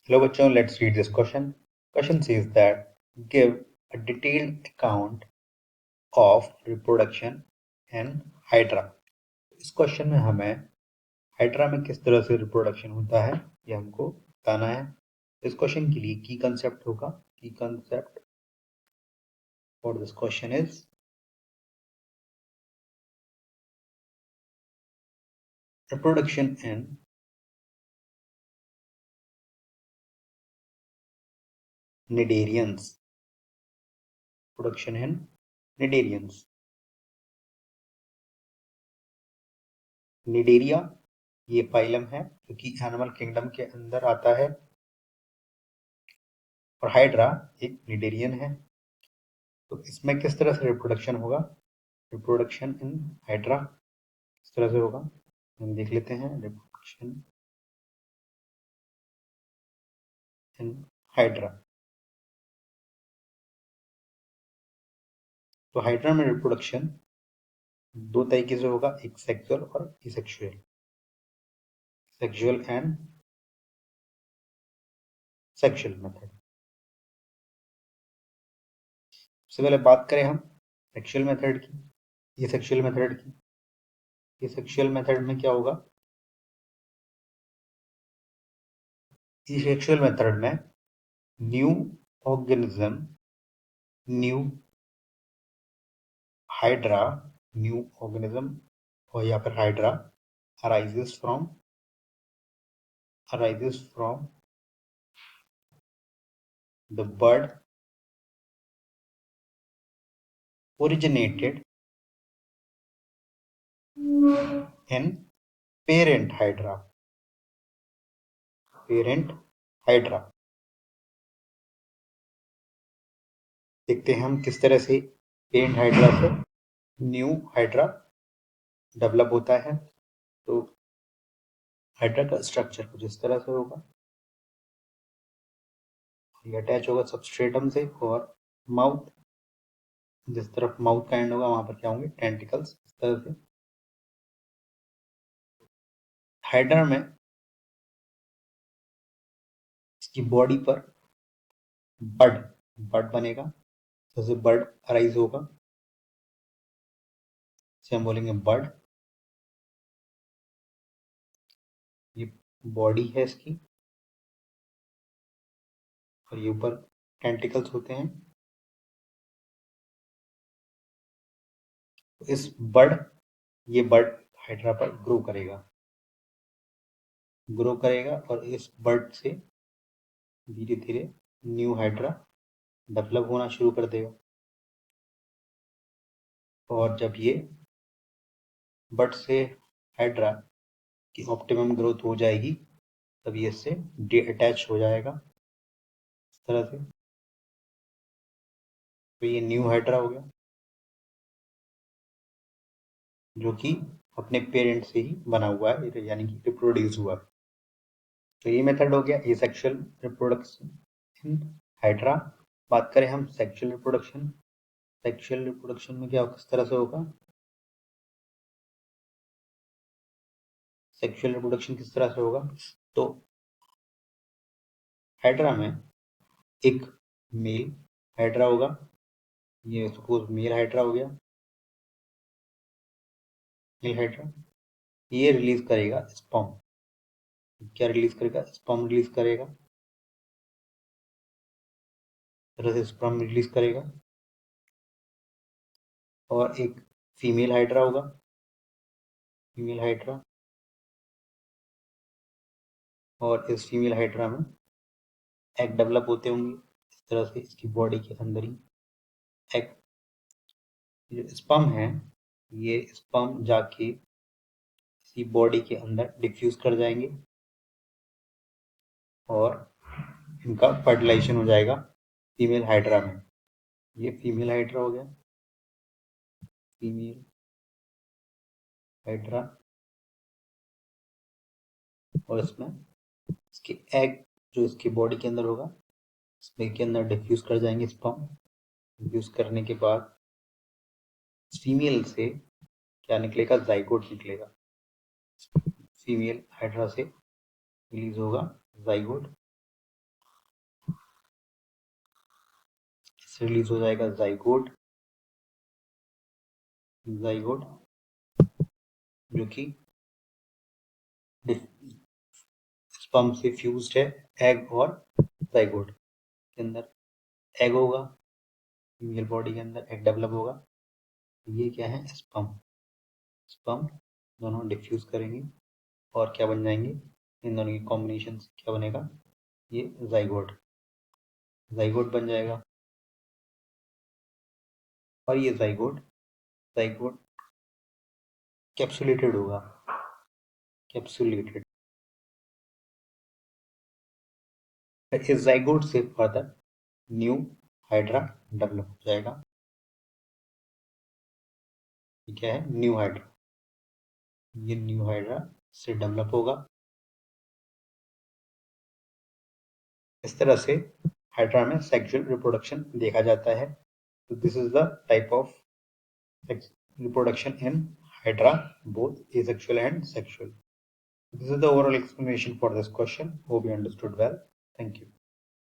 Hello बच्चों, let's read this question. Question says that give a detailed account of reproduction in Hydra. इस question में हमें hydra में किस तरह से रिप्रोडक्शन होता है ये हमको बताना है। इस क्वेश्चन के लिए की कंसेप्ट होगा। की concept for this question is reproduction in cnidarians. Reproduction in cnidarians. Cnidaria ये फाइलम है जो कि एनिमल किंगडम के अंदर आता है और हाइड्रा एक निडेरियन है। तो इसमें किस तरह से रिप्रोडक्शन होगा? रिप्रोडक्शन इन हाइड्रा किस तरह से होगा हम देख लेते हैं। रिप्रोडक्शन इन हाइड्रा, तो हाइड्रा में रिप्रोडक्शन दो तरीके से होगा, एक सेक्सुअल और asexual. Sexual and sexual method. सबसे पहले बात करें हम सेक्सुअल मेथड की, ये सेक्सुअल मेथड की। ये सेक्सुअल मेथड में क्या होगा? इस सेक्सुअल मेथड में new organism, new hydra, new organism और या फिर hydra arises from the bud originated in parent hydra. parent hydra देखते हैं हम किस तरह से पेरेंट हाइड्रा से न्यू हाइड्रा डेवलप होता है। तो हाइड्रा का स्ट्रक्चर कुछ इस तरह से होगा, ये अटैच होगा सबस्ट्रेटम से और माउथ, जिस तरफ माउथ का एंड होगा वहां पर क्या होंगे? टेंटिकल्स। इस तरह से हाइड्रा में इसकी बॉडी पर बड बड बनेगा, जैसे बड अराइज होगा इसे हम बोलेंगे बड। ये बॉडी है इसकी और ये ऊपर टेंटिकल्स होते हैं। इस बड ये बड हाइड्रा पर ग्रो करेगा और इस बड से धीरे धीरे न्यू हाइड्रा डेवलप होना शुरू कर देगा। और जब ये बड से हाइड्रा की ऑप्टिमम ग्रोथ हो जाएगी तब ये इससे डी अटैच हो जाएगा इस तरह से। तो ये न्यू हाइड्रा हो गया जो कि अपने पेरेंट से ही बना हुआ है, यानी कि रिप्रोड्यूस हुआ। तो ये मेथड हो गया एसेक्सुअल रिप्रोडक्शन इन हाइड्रा। बात करें हम सेक्सुअल रिप्रोडक्शन। सेक्सुअल रिप्रोडक्शन में क्या किस तरह से होगा? सेक्सुअल रिप्रोडक्शन किस तरह से होगा? तो हाइड्रा में एक मेल हाइड्रा होगा, ये सपोज मेल हाइड्रा हो गया। मेल हाइड्रा ये रिलीज करेगा स्पर्म। क्या रिलीज करेगा? स्पर्म रिलीज करेगा, तरह से स्पर्म रिलीज करेगा। और एक फीमेल हाइड्रा होगा, फीमेल हाइड्रा, और इस फीमेल हाइड्रा में एग डेवलप होते होंगे इस तरह से इसकी बॉडी के अंदर ही। एग जो स्पर्म है ये स्पर्म जाके इसी बॉडी के अंदर डिफ्यूज कर जाएंगे और इनका फर्टिलाइजेशन हो जाएगा फीमेल हाइड्रा में। ये फीमेल हाइड्रा हो गया, फीमेल हाइड्रा। और इसमें इसके एग जो इसकी बॉडी के अंदर होगा इसमें के अंदर डिफ्यूज कर जाएंगे स्पर्म। डिफ्यूज करने के बाद फीमेल से क्या निकलेगा? जाइगोट निकलेगा। फीमेल हाइड्रा से रिलीज होगा जाइगोट। रिलीज हो जाएगा जाइगोट, जो कि स्पर्म से फ्यूज्ड है एग और जाइगोट के अंदर। एग होगा, फीमेल बॉडी के अंदर एग डेवलप होगा। ये क्या है? स्पर्म दोनों डिफ्यूज करेंगे और क्या बन जाएंगे? इन दोनों की कॉम्बिनेशन से क्या बनेगा? ये जाइगोट बन जाएगा। और ये जाइगोट कैप्सुलेटेड होगा, कैप्सुलेटेड। इस जाइगोट से फर्दर न्यू हाइड्रा डेवलप हो जाएगा। ये क्या है? New hydra. ये न्यू हाइड्रा से डेवलप होगा। इस तरह से हाइड्रा में सेक्सुअल रिप्रोडक्शन देखा जाता है। तो this is the type of reproduction in hydra, both asexual and sexual. This is the overall explanation for this question. Hope you understood well. Thank you.